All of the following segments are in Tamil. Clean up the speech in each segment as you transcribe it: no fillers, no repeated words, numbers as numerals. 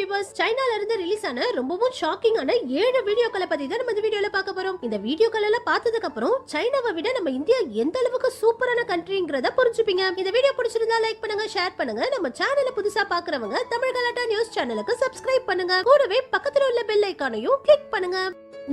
வியூவர்ஸ், சைனால இருந்து ரிலீஸ் ஆன ரொம்பவும் ஷாக்கிங்கான 7 வீடியோக்களை பத்தி தான் நம்ம இந்த வீடியோல பார்க்க போறோம். இந்த வீடியோக்கள் எல்லாம் பார்த்ததுக்கு அப்புறம் சைனாவை விட நம்ம இந்தியா எந்த அளவுக்கு சூப்பரான கண்ட்ரிங்கிறத புரிஞ்சுப்பீங்க. இந்த வீடியோ பிடிச்சிருந்தா லைக் பண்ணுங்க, ஷேர் பண்ணுங்க. நம்ம சேனலை புதுசா பாக்குறவங்க தமிழ் கலாட்டா நியூஸ் சேனலுக்கு சப்ஸ்கிரைப் பண்ணுங்க. கூடவே பக்கத்துல உள்ள பெல் ஐகானையும் கிளிக் பண்ணுங்க.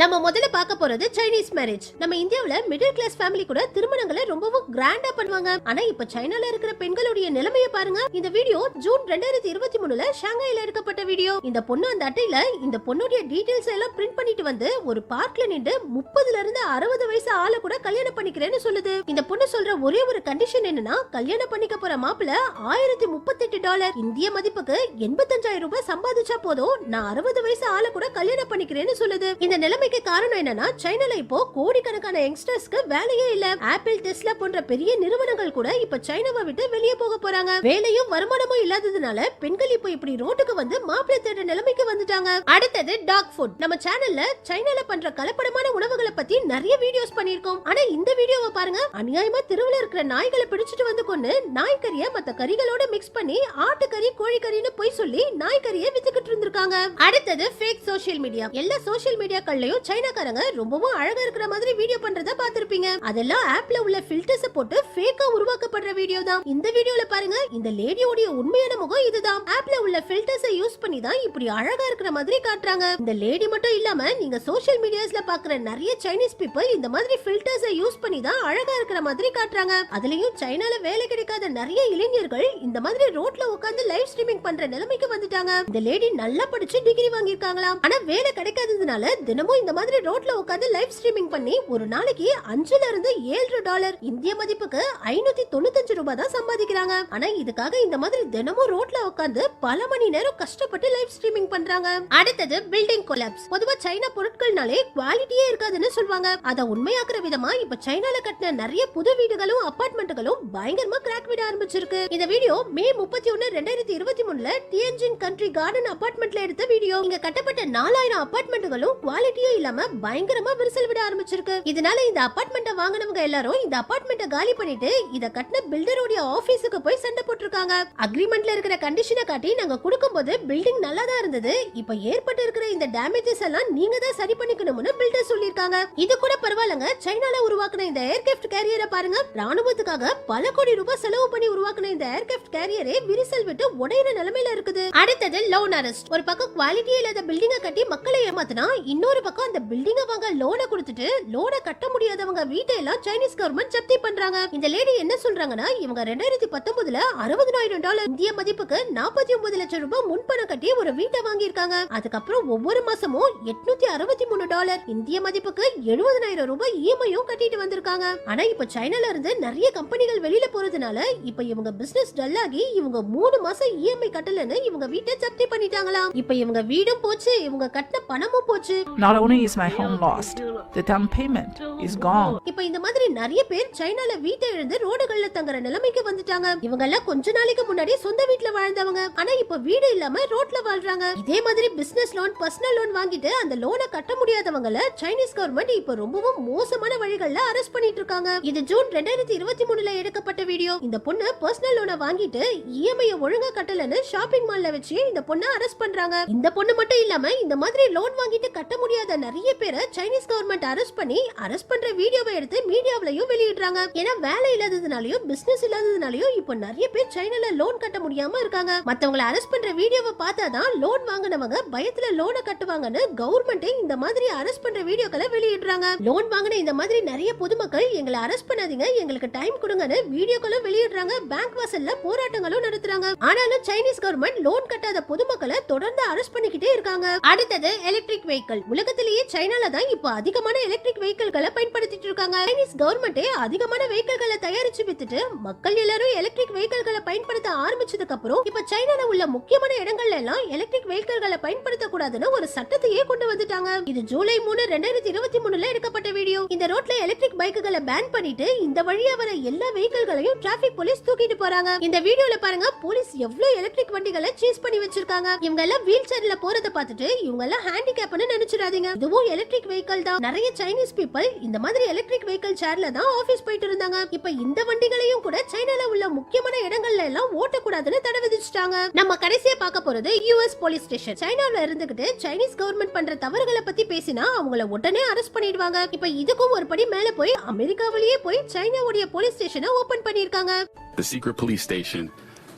நம்ம முதல்ல பார்க்க போறது சைனீஸ் மேரேஜ். நம்ம இந்தியாவுல மிடில் கிளாஸ் ஃபேமிலி கூட திருமணங்களை ரொம்பவும் கிராண்டா பண்ணுவாங்க. ஆனா இப்ப சைனால இருக்கிற பெண்களுடைய நிலைமையை பாருங்க. இந்த வீடியோ ஜூன் 2023ல ஷாங்காயில எடுக்கப்பட்ட வீடியோ. இந்த பொண்ணு அந்த அட்டையில இந்த பொண்ணுடைய டீடைல்ஸ் எல்லாம் பிரிண்ட் பண்ணிட்டு வந்து ஒரு பார்க்ல நின்று 30ல இருந்து 60 வயசு ஆளை கூட கல்யாணம் பண்ணிக்கிறேன்னு சொல்லுது. இந்த பொண்ணு சொல்ற ஒரே ஒரு கண்டிஷன் என்னன்னா, கல்யாணம் பண்ணிக்க போற மாப்பிள்ள $1038 இந்திய மதிப்புக்கு 85,000 ரூபாய் சம்பாதிச்சா போதும், நான் 60 வயசு ஆளை கூட கல்யாணம் பண்ணிக்கிறேன்னு சொல்லுது. இந்த நிலைமைக்கு காரணம் என்னன்னா, சைனால இப்போ கோடிக்கணக்கான யங்ஸ்டர்ஸ்க்கு வேலையே இல்ல. ஆப்பிள், டெஸ்லா போன்ற பெரிய நிறுவனங்கள் கூட இப்ப சைனாவை விட்டு வெளியே போக போறாங்க. வேலையும் வருமானமும் இல்லாததுனால பெண்கள் இப்போ இப்படி ரோட்டுக்கு வந்து மாப்பிள்ளை தேடுற நிலைமைக்கு வந்துட்டாங்க. அடுத்தது டாக் ஃபுட். நம்ம சேனல்ல சைனால பண்ற கலப்படமான உணவுகளை பத்தி நிறைய வீடியோஸ் பண்ணிருக்கோம். ஆனா இந்த வீடியோவை பாருங்க. அநியாயமா தெருவுல இருக்கிற நாய்களை பிடிச்சிட்டு வந்து கொண்டு நாய்க்கறியை மத்த கறிகளோட மிக்ஸ் பண்ணி ஆட்டுக்கறி, கோழிக்கறின்னு போய் சொல்லி நாய்க்கறியை வித்துக்கிட்டு இருந்திருக்காங்க. அடுத்தது ஃபேக் சோஷியல் மீடியா. எல்லா சோஷியல் மீடியாக்கள்லயும் சைனாக்காரங்க ரொம்பவும் அழகா இருக்கிற மாதிரி வீடியோ பண்றத பாத்திருப்பீங்க. அதெல்லாம் ஆப்ல உள்ள ஃபில்டர்ஸ் போட்டு ஃபேக்கா உருவாக்கப்படுற வீடியோ தான். இந்த வீடியோல பாருங்க, இந்த லேடியோட உண்மையான முகம் இதுதான். ஆப்ல உள்ள ஃபில்டர்ஸை யூஸ் பண்ணி தான் இப்படி அழகா இருக்கிற மாதிரி காட்டுறாங்க. இந்த லேடி மட்டும் இல்லாம நீங்க சோஷியல் மீடியாஸ்ல பாக்குற நிறைய சைனீஸ் பீப்பிள் இந்த மாதிரி ஃபில்டர்ஸை யூஸ் பண்ணி தான் அழகா இருக்கிற மாதிரி காட்டுறாங்க. அதுலயும் சைனால வேலை கிடைக்காத நிறைய இளைஞர்கள் இந்த மாதிரி ரோட்ல உட்கார்ந்து லைவ் ஸ்ட்ரீமிங் பண்ற நிலைமைக்கு வந்துட்டாங்க. இந்த லேடி நல்லா படிச்சு டிகிரி வாங்கியிருக்காங்களாம். ஆனா வேலை கிடைக்காததுனால தினமும் இந்த மாதிரி ரோட்ல உட்கார்ந்து லைவ் ஸ்ட்ரீமிங் பண்ணி ஒரு நாளைக்கு $5ல இருந்து $7 இந்திய மதிப்புக்கு 595 ரூபாய் தான் சம்பாதிக்கிறாங்க. ஆனா இதுக்காக இந்த மாதிரி தினமும் ரோட்ல உட்கார்ந்து பல மணி நேரம் கஷ்டப்பட்டு லைவ் ஸ்ட்ரீமிங் பண்றாங்க. அடுத்தது பில்டிங் கொலாப்ஸ். பொதுவா சைனா பொருட்கள்னாலே குவாலிட்டியே இருக்காதுன்னு சொல்வாங்க. அத உண்மையாக்குற விதமா இப்ப சைனால கட்டின நிறைய புது வீடுகளும் அபார்ட்மெண்ட்களும் பயங்கரமா கிராக் விட ஆரம்பிச்சிருக்கு. இந்த வீடியோ மே 31, 2023ல டியன்ஜின் கண்ட்ரி கார்டன் அபார்ட்மெண்ட்ல எடுத்த வீடியோ. இங்க கட்டப்பட்ட 4000 அபார்ட்மெண்ட்களும் குவாலிட்டியே இல்லாம பயங்கரமா விரிசல் விட ஆரம்பிச்சிருக்கு. இதனால இந்த அபார்ட்மெண்ட்டை வாங்குனவங்க எல்லாரும் இந்த அபார்ட்மெண்ட்டை காலி பண்ணிட்டு இத கட்டின பில்டரோட ஆபீஸ்க்கு போய் சண்டை போட்டுருக்காங்க. அக்ரிமெண்ட்ல இருக்கிற கண்டிஷனை காட்டி நாங்க கொடுக்கும்போது பில்டிங் நல்லா தான் இருந்தது, இப்ப ஏற்பட்டு இருக்கிற இந்த டேமேஜஸ் எல்லாம் நீங்க தான் சரி பண்ணிக்கணும்னு பில்டர் சொல்லிருக்காங்க. இது கூட பரவாயில்லைங்க. சைனால உருவாக்குன இந்த ஏர்கிராஃப்ட் கேரியரை பாருங்க. ராணுவத்துக்காக பல கோடி ரூபாய் செலவு பண்ணி உருவாக்குன இந்த ஏர்கிராஃப்ட் கேரியரே விரிசல் விட்டு உடையிற நிலைமையில இருக்குது. அடுத்தது லோன் அரெஸ்ட். ஒரு பக்கம் குவாலிட்டியே இல்லாத பில்டிங்கை கட்டி மக்களை ஏமாத்தினா, இன்னொரு பக்கம் அந்த பில்டிங்க வாங்க லோனை கொடுத்துட்டு லோனை கட்ட முடியாதவங்க வீட்டை எல்லாம் சைனீஸ் கவர்மெண்ட் ஜப்தி பண்றாங்க. இந்த லேடி என்ன சொல்றாங்கன்னா, இவங்க 2019ல $60,000 இந்திய மதிப்புக்கு 49 லட்சம் ரூபாய் முன்பணம் கட்டி ஒரு வீட்டை வாங்கியிருக்காங்க. அதுக்கப்புறம் ஒவ்வொரு மாசமும் $863 இந்திய மதிப்புக்கு 70,000 ரூபாய் இஎம்ஐயும் கட்டிட்டு வந்திருக்காங்க. ஆனா இப்ப சைனால இருந்து நிறைய கம்பெனிகள் வெளியில போறதுனால இப்ப இவங்க பிசினஸ் டல் ஆகி இவங்க 3 மாசம் இஎம்ஐ கட்டலன்னு இவங்க வீட்டை ஜப்தி பண்ணிட்டாங்களாம். இப்ப இவங்க வீடும் போச்சு, இவங்க கட்டின பணமும் போச்சு. Not only is my home lost, the down payment is gone. இப்ப இந்த மாதிரி நிறைய பேர் சைனால வீட்டை இழந்து ரோடுகள்ல தங்குற நிலைமைக்கு வந்துட்டாங்க. இவங்க எல்லாம் கொஞ்ச நாளைக்கு முன்னாடி சொந்த வீட்ல வாழ்ந்தவங்க. ஆனா இப்ப வீடு இல்லாம ரோட்ல வாழ்றாங்க. இதே மாதிரி பிசினஸ் லோன், பர்சனல் லோன் வாங்கிட்டு அந்த லோனை கட்ட முடியாதவங்கள சைனீஸ் கவர்மெண்ட் இப்ப ரொம்பவும் மோசமான வழிகள்ல அரெஸ்ட் பண்ணிட்டு இருக்காங்க. இது ஜூன் 2023ல எடுக்கப்பட்ட வீடியோ. இந்த பொண்ணு பர்சனல் லோனை வாங்கிட்டு இஎம்ஐ ஒழுங்கா கட்டலன்னு ஷாப்பிங் மால்ல வச்சு இந்த பொண்ணை அரெஸ்ட் பண்றாங்க. இந்த பொண்ணு மட்டும் இல்லாம இந்த மாதிரி லோன் வாங்கிட்டு கட்ட முடியாத நிறைய பேரை சைனீஸ் கவர்மெண்ட் அரெஸ்ட் பண்ணி அரெஸ்ட் பண்ற வீடியோவை எடுத்து மீடியாவிலயும் வெளியிடுறாங்க. ஏன்னா வேலை இல்லாததுனாலயும் பிசினஸ் இல்லாததுனாலயும் இப்போ நிறைய பேர் சைனால லோன் கட்ட முடியாம இருக்காங்க. மத்தவங்களை அரெஸ்ட் பண்ற வீடியோவை பார்த்தாதான் லோன் வாங்கினவங்க பயத்துல லோனை கட்டுவாங்கன்னு கவர்மெண்ட் இந்த மாதிரி அரெஸ்ட் பண்ற வீடியோக்களை வெளியிடுறாங்க. லோன் வாங்கின இந்த மாதிரி நிறைய பொதுமக்கள் எங்களை அரெஸ்ட் பண்ணாதீங்க, எங்களுக்கு டைம் கொடுங்கன்னு வீடியோக்களும் வெளியிடுறாங்க. பேங்க் வாசல்ல போராட்டங்களும் நடத்துறாங்க. ஆனாலும் சைனீஸ் கவர்மெண்ட் லோன் கட்டாத பொதுமக்களை தொடர்ந்து அரெஸ்ட் பண்ணிக்கிட்டே இருக்காங்க. அடுத்தது எலக்ட்ரிக் வெஹிக்கிள். உலகத்திலேயே சைனால தான் இப்போ அதிகமான எலக்ட்ரிக் வெஹிக்கிள்களை பயன்படுத்திட்டு இருக்காங்க. சைனீஸ் கவர்மெண்ட் அதிகமான வெஹிக்கிள்களை தயாரிச்சு வித்துட்டு மக்கள் எல்லாரும் எலக்ட்ரிக் வெஹிக்கிள்களை பயன்படுத்த ஆரம்பிச்சதுக்கு அப்புறம் இப்ப சைனால உள்ள முக்கியமான இடங்கள்ல எல்லாம் எலக்ட்ரிக் வெஹிக்கிள்களை பயன்படுத்த கூடாதுன்னு ஒரு சட்டத்தையே கொண்டு வந்துட்டாங்க. இது ஜூலை 3, 2023ல எடுக்கப்பட்ட வீடியோ. இந்த ரோட்ல எலக்ட்ரிக் பைக்குகளை பேன் பண்ணிட்டு இந்த வழியா வர எல்லா வெஹிக்கிள்களையும் டிராபிக் போலீஸ் தூக்கிட்டு போறாங்க. இந்த வீடியோல பாருங்க, போலீஸ் எவ்வளவு எலக்ட்ரிக் வண்டிகளை சீஸ் பண்ணி வச்சிருக்காங்க. இவங்க எல்லாம் வீல் சேர்ல போறத பார்த்துட்டு இவங்க எல்லாம் ஹேண்டிகேப்னு நினைச்சிடாதீங்க. இதுவும் எலக்ட்ரிக் வெஹிக்கிள் தான். நிறைய சைனீஸ் பீப்பிள் இந்த மாதிரி எலக்ட்ரிக் வெஹிக்கிள் சேர்ல தான் ஆபீஸ் போயிட்டு இருந்தாங்க. இப்ப இந்த வண்டிகளையும் கூட சைனால உள்ள முக்கியமான இடங்கள்ல எல்லாம் ஓட்டக்கூடாதுன்னு தடை விதிச்சிட்டாங்க. நம்ம கடைசியா பார்க்க போறது யுஎஸ் போலீஸ் ஸ்டேஷன். சைனால இருந்துகிட்டு சைனீஸ் கவர்மெண்ட் பண்ற தவறுகளை பத்தி பேசினா அவங்கள உடனே அரெஸ்ட் பண்ணிடுவாங்க. இப்ப இதுக்கும் ஒரு படி மேல போய் அமெரிக்காவிலேயே போய் சைனாவுடைய போலீஸ் ஸ்டேஷனை ஓபன் பண்ணிருக்காங்க. The secret police station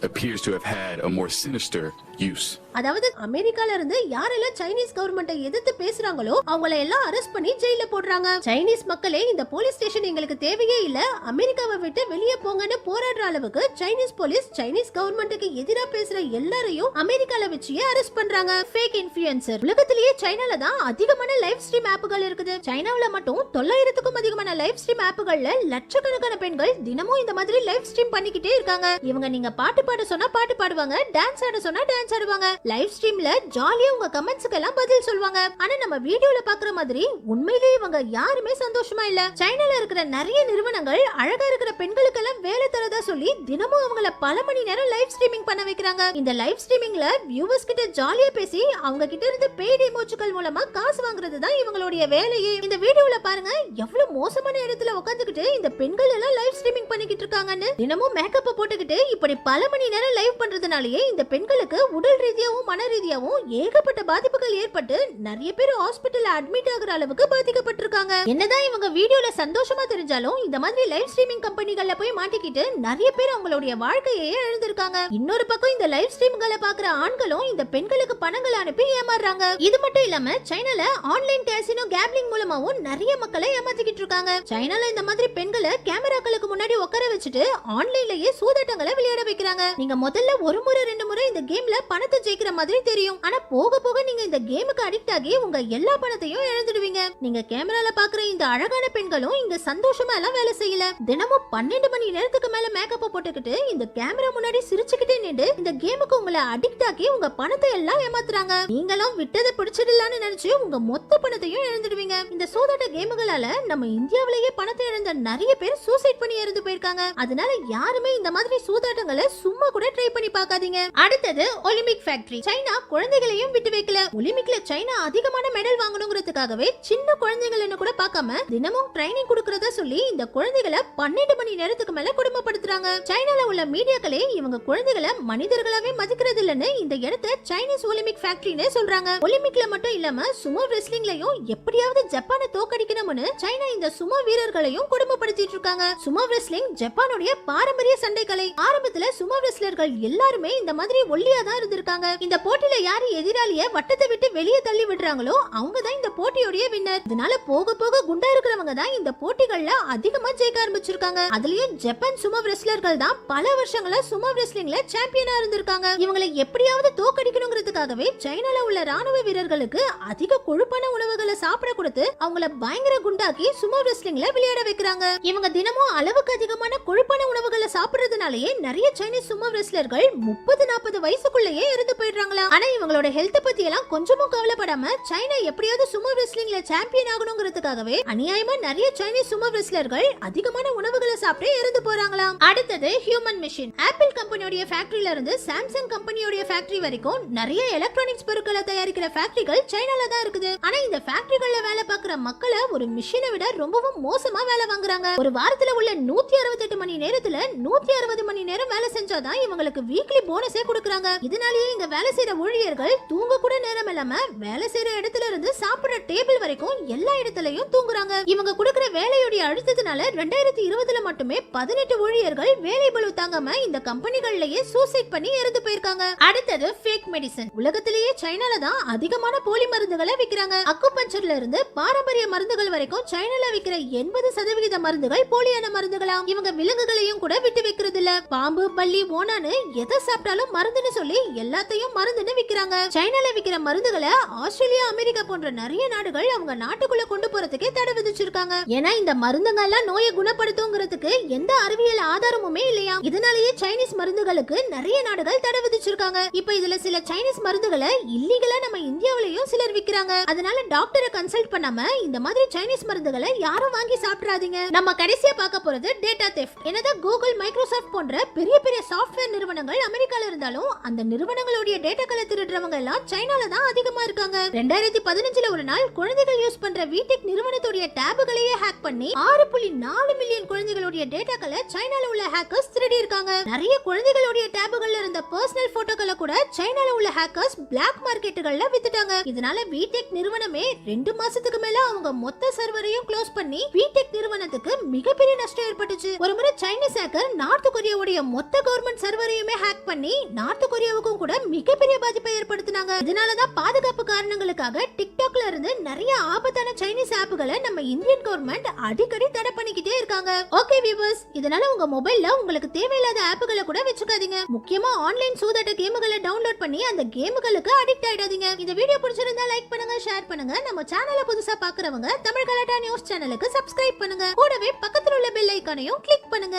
appears to have had a more sinister use. அதாவது அமெரிக்கால இருந்து யாரெல்லாம் சைனீஸ் கவர்மெண்ட்டை எதிர்த்து பேசுறாங்களோ அவங்கள எல்லாம் அரெஸ்ட் பண்ணி ஜெயில போடுறாங்க. சைனீஸ் மக்களே இந்த போலீஸ் ஸ்டேஷன் எங்களுக்கு தேவையே இல்ல, அமெரிக்காவை விட்டு வெளியே போங்கன்னு போராடுற அளவுக்கு சைனீஸ் போலீஸ் சைனீஸ் கவர்மெண்ட்டுக்கு எதிரா பேசுற எல்லாரையும் அமெரிக்கால வச்சு அரெஸ்ட் பண்றாங்க. Fake influencer. உலகத்திலேயே சைனால தான் அதிகமான லைவ் ஸ்ட்ரீம் ஆப்புகள் இருக்குது. சைனாவுல மட்டும் 900க்கும் அதிகமான லைவ் ஸ்ட்ரீம் ஆப்புகள்ல லட்சக்கணக்கான பெண்கள் தினமும் இந்த மாதிரி லைவ் ஸ்ட்ரீம் பண்ணிக்கிட்டே இருக்காங்க. இவங்க நீங்க பாட்டு பாட சொன்னா பாட்டு பாடுவாங்க, டான்ஸ் ஆட சொன்னா டான்ஸ் ஆடுவாங்க. லைவ் ஸ்ட்ரீம்ல ஜாலியா உங்க கமெண்ட்ஸ்க்கு எல்லாம் பதில் சொல்வாங்க. ஆனா நம்ம வீடியோல பாக்குற மாதிரி உண்மையிலேயே இவங்க யாருமே சந்தோஷமா இல்ல. சைனால இருக்கிற நிறைய நிறுவனங்கள் அழகா இருக்கிற பெண்களுக்கு எல்லாம் வேலை தரதா சொல்லி தினமும் அவங்கள பல மணி நேரம் லைவ் ஸ்ட்ரீமிங் பண்ண வைக்கிறாங்க. இந்த லைவ் ஸ்ட்ரீமிங்ல வியூவர்ஸ் கிட்ட ஜாலியா பேசி அவங்க கிட்ட இருந்து பெய்ட் எமோஜிகள் மூலமா காசு வாங்குறது தான் இவங்களுடைய வேலையே. இந்த வீடியோல பாருங்க எவ்வளவு மோசமான இடத்துல உட்கார்ந்துகிட்டு இந்த பெண்கள் எல்லாம் லைவ் ஸ்ட்ரீமிங் பண்ணிக்கிட்டு இருக்காங்கன்னு. தினமும் மேக்கப் போட்டுக்கிட்டு இப்படி பல மணி நேரம் லைவ் பண்றதுனாலயே இந்த பெண்களுக்கு உடல் ரீதியாவும் மன ரீதியாவும் ஏகப்பட்ட பாதிப்புகள் ஏற்பட்டு நிறைய பேர் ஹாஸ்பிடல்ல அட்மிட் ஆகுற அளவுக்கு பாதிக்கப்பட்டிருக்காங்க. என்னதான் இவங்க வீடியோல சந்தோஷமா தெரிஞ்சாலும் இந்த மாதிரி லைவ் ஸ்ட்ரீமிங் கம்பெனிகள்ல போய் மாட்டிக்கிட்டு நிறைய பேர் அவங்களுடைய வாழ்க்கையே இழந்திருக்காங்க. இன்னொரு பக்கம் இந்த லைவ் ஸ்ட்ரீம்களை பாக்குற ஆண்களும் இந்த பெண்களுக்கு பணங்களை அனுப்பி ஏமாறுறாங்க. இது மட்டும் இல்லாம சைனால ஆன்லைன் கேசினோ கேம்பிளிங் மூலமாவும் நிறைய மக்களை ஏமாத்திக்கிட்டு இருக்காங்க. சைனால இந்த மாதிரி பெண்களை கேமராக்களுக்கு முன்னாடி உட்கார வச்சுட்டு ஆன்லைன்லயே சூதாட்டங்களை விளையாட வைக்கிறாங்க. நீங்க முதல்ல ஒரு முறை 2 முறை இந்த கேம்ல பணத்தை ஜெயிக்கிற மாதிரி தெரியும். ஆனா போக போக நீங்க இந்த கேமுக்கு அடிக்ட் ஆகி உங்க எல்லா பணத்தையும் இழந்துடுவீங்க. நீங்க கேமரால பாக்குற இந்த அழகான பெண்களும் இங்க சந்தோஷமா எல்லாம் வேலை செய்யல. தினமும் 12 மணி நேரத்துக்கு மேல மேக்கப் போட்டுக்கிட்டு இந்த கேமரா முன்னாடி சிரிச்சுக்கிட்டே நின்று இந்த கேமுக்கு உங்களை அடிக்ட் ஆகி உங்க பணத்தை எல்லாம் ஏமாத்துறாங்க. நீங்களும் விட்டதை பிடிச்சிடலாம்னு நினைச்சு உங்க மொத்த பணத்தையும் இழந்துடுவீங்க. இந்த சூதாட்ட கேமுகளால நம்ம இந்தியாவிலேயே பணத்தை இழந்த நிறைய பேர் சூசைட் பண்ணி இறந்து போயிருக்காங்க. அதனால யாருமே இந்த மாதிரி சூதாட்டங்களை சும்மா கூட ட்ரை பண்ணி பார்க்காதீங்க. அடுத்தது ஒலிம்பிக் ஃபேக்டரி. சைனா குழந்தைகளையும் விட்டு வைக்கல. ஒலிம்பிக்ல சைனா அதிகமான மெடல் வாங்கணுங்கிறதுக்காகவே சின்ன குழந்தைகளை கூட பார்க்காம தினமும் ட்ரைனிங் கொடுக்கறதா சொல்லி இந்த குழந்தைகளை 12 மணி நேரத்துக்கு மேல குடும்பப்படுத்துறாங்க. சைனால உள்ள மீடியாக்களே இவங்க குழந்தைகளை மனிதர்களாவே மதிக்கிறது இல்லன்னு இந்த இடத்தை சைனீஸ் ஒலிம்பிக் ஃபேக்டரினே சொல்றாங்க. ஒலிம்பிக்ல மட்டும் இல்லாம சுமோ ரெஸ்லிங்லயும் எப்படியாவது ஜப்பானை தோக்கடிக்கணும்னு சைனா இந்த சுமோ வீரர்களையும் குடும்பப்படுத்திட்டு இருக்காங்க. சுமோ ரெஸ்லிங் ஜப்பானுடைய பாரம்பரிய சண்டை கலை. ஆரம்பத்துல சுமோ ரெஸ்லர்கள் எல்லாருமே இந்த மாதிரி ஒல்லியா தான் இருந்திருக்காங்க. இந்த போட்டியில யாரு எதிராளிய வட்டத்தை விட்டு வெளியே தள்ளி விடுறாங்களோ அவங்க தான் இந்த போட்டியோட வின்னர். இதனால போக போக குண்டா இருக்கிறவங்க தான் இந்த போட்டிகள்ல அதிகமா ஜெயிக்க ஆரம்பிச்சிருக்காங்க. அதுலயும் ஜப்பான் சுமோ ரெஸ்லர்கள் தான் பல வருஷங்களா சுமோ ரெஸ்லிங்ல சாம்பியனா இருந்திருக்காங்க. இவங்களை எப்படியாவது தோக்கடிக்கணுங்கிறதுக்காகவே சைனால உள்ள ராணுவ வீரர்களுக்கு அதிக கொழுப்பான உணவுகளை சாப்பிட கொடுத்து அவங்கள பயங்கர குண்டாக்கி சுமோ ரெஸ்லிங்ல விளையாட வைக்கிறாங்க. இவங்க தினமும் அளவுக்கு அதிகமான கொழுப்பான உணவுகளை சாப்பிடுறதுனாலயே நிறைய சைனீஸ் சுமோ ரெஸ்லர்கள் 30-40 வயசுக்குள்ளேயே இருந்து போயிடுறாங்களா. ஆனா இவங்களோட ஹெல்த் பத்தி எல்லாம் கொஞ்சமும் கவலைப்படாம சைனா எப்படியாவது சுமோ ரெஸ்லிங்ல சாம்பியன் ஆகணுங்கிறதுக்காகவே அநியாயமா நிறைய சைனீஸ் சுமோ ரெஸ்லர்கள் அதிகமான உணவுகளை சாப்பிட்டு இறந்து போறாங்களாம். அடுத்தது ஹியூமன் மிஷின். ஆப்பிள் கம்பெனியோட ஃபேக்டரியில இருந்து சாம்சங் கம்பெனியோட ஃபேக்டரி வரைக்கும் நிறைய எலக்ட்ரானிக்ஸ் பொருட்களை தயாரிக்கிற ஃபேக்டரிகள் சைனால தான் இருக்குது. ஆனா இந்த ஃபேக்டரிகள்ல வேலை பார்க்குற மக்களை ஒரு மிஷினை விட ரொம்பவும் மோசமா வேலை வாங்குறாங்க. ஒரு வாரத்துல உள்ள 168 மணி நேரத்துல 160 மணி நேரம் வேலை செஞ்சாதான் இவங்களுக்கு வீக்லி போனஸே கொடுக்கறாங்க. இதனாலேயே இங்க வேலை செய்யற ஊழியர்கள் தூங்க கூட நேரம் இல்லாம வேலை செய்யற இடத்துல இருந்து சாப்பிடுற டேபிள் வரைக்கும் எல்லா இடத்துலயும் தூங்குறாங்க. இவங்க கொடுக்கிற வேலையோட அழுத்தத்தினால 2020ல மட்டுமே 18 ஊழியர்கள் வேலை பளு தாங்காம இந்த கம்பெனிகள்லயே சூசைட் பண்ணி இறந்து போயிருக்காங்க. அடுத்தது ஃபேக் மெடிசன். உலகத்திலேயே சைனால தான் அதிகமான போலி மருந்துகளை விக்கிறாங்க. அக்குபஞ்சர்ல இருந்து பாரம்பரிய மருந்துகள் வரைக்கும் சைனால விக்கிற 80% மருந்துகள் போலியான மருந்துகளாம். இவங்க விலங்குகளையும் கூட விட்டு வைக்கிறது இல்ல. பாம்பு, பல்லி, ஓனானு எதை சாப்பிட்டாலும் மருந்துன்னு சொல்லி எல்லாத்தையும் மருந்துன்னு விக்கிறாங்க. சைனால விக்கிற மருந்துகளை ஆஸ்திரேலியா, அமெரிக்கா போன்ற நிறைய நாடுகள் அவங்க நாட்டுக்குள்ள கொண்டு போறதுக்கே தடை விதிச்சிருக்காங்க. ஏன்னா இந்த மருந்துங்க எல்லாம் நோயை குணப்படுத்துங்கிறதுக்கு எந்த அறிவியல் ஆதாரமுமே இல்லையா. இதனாலேயே சைனீஸ் மருந்துகளுக்கு நிறைய நாடுகள் தடை விதிச்சிருக்காங்க. இப்ப இதுல சில சைனீஸ் மருந்துகளை இல்லீகலா நம்ம இந்தியாவிலயும் சிலர் விக்கிறாங்க. அதனால டாக்டரை கன்சல்ட் பண்ணாம இந்த மாதிரி சைனீஸ் மருந்துகளை யாரும் வாங்கி சாப்பிடாதீங்க. நம்ம கடைசியா பார்க்க போறது டேட்டா தெஃப்ட். என்னதான் கூகுள், மைக்ரோசாஃப்ட் போன்ற பெரிய பெரிய சாஃப்ட்வேர் நிறுவனங்கள் அமெரிக்கால இருந்தாலும் அந்த நிறுவனங்களுடைய டேட்டாக்களை திருடுறவங்க எல்லாம் சைனால தான் அதிகமா இருக்காங்க. 2015ல ஒரு நாள் குழந்தைகள் யூஸ் பண்ற வீடெக் நிறுவனத்துடைய டேபுகளையே ஹேக் பண்ணி 6.4 மில்லியன் குழந்தைகளுடைய டேட்டாக்களை சைனால உள்ள ஹேக்கர்ஸ் திருடி இருக்காங்க. நிறைய குழந்தைகளுடைய டேபுகள்ல இருந்த பர்சனல் போட்டோக்களை கூட சைனால உள்ள ஹேக்கர்ஸ் பிளாக் மார்க்கெட்டுகள்ல வித்துட்டாங்க. இதனால வீடெக் நிறுவனமே 2 மாசத்துக்கு மேல அவங்க மொத்த சர்வரையும் க்ளோஸ் பண்ணி வீடெக் நிறுவனத்துக்கு மிகப்பெரிய நஷ்டம் ஏற்பட்டுச்சு. ஒருமுறை சைனீஸ் ஹேக்கர் நார்த் கொரியாவுடைய மொத்த கவர்மெண்ட் சர்வரையுமே ஹேக் பண்ணி நார்த் கொரியாவுக்கும் கூட மிகப்பெரிய பாதிப்பை ஏற்படுத்தினாங்க. இதனாலதான் பாதுகாப்பு காரணங்களுக்காக டிக்டாக்ல இருந்து நிறைய ஆபத்தான சைனீஸ் ஆப்புகளை நம்ம இந்தியன் கவர்மெண்ட் அடிக்கடி தடை பண்ணிக்கிட்டே இருக்காங்க. ஓகே வியூவர்ஸ், இதனால உங்க மொபைல்ல உங்களுக்கு தேவையில்லாத ஆப்புகளை கூட வச்சுக்காதீங்க. முக்கியமா ஆன்லைன் சூதாட்ட கேமுகளை டவுன்லோட் பண்ணி அந்த கேமுகளுக்கு அடிக்ட் ஆயிடாதீங்க. இந்த வீடியோ பிடிச்சிருந்தா லைக் பண்ணுங்க, ஷேர் பண்ணுங்க. நம்ம சேனலை புதுசா பாக்குறவங்க தமிழ் கலாட்டா நியூஸ் சேனலுக்கு சப்ஸ்கிரைப் பண்ணுங்க. கூடவே பக்கத்துல உள்ள பெல் ஐகானையும் கிளிக் பண்ணுங்க.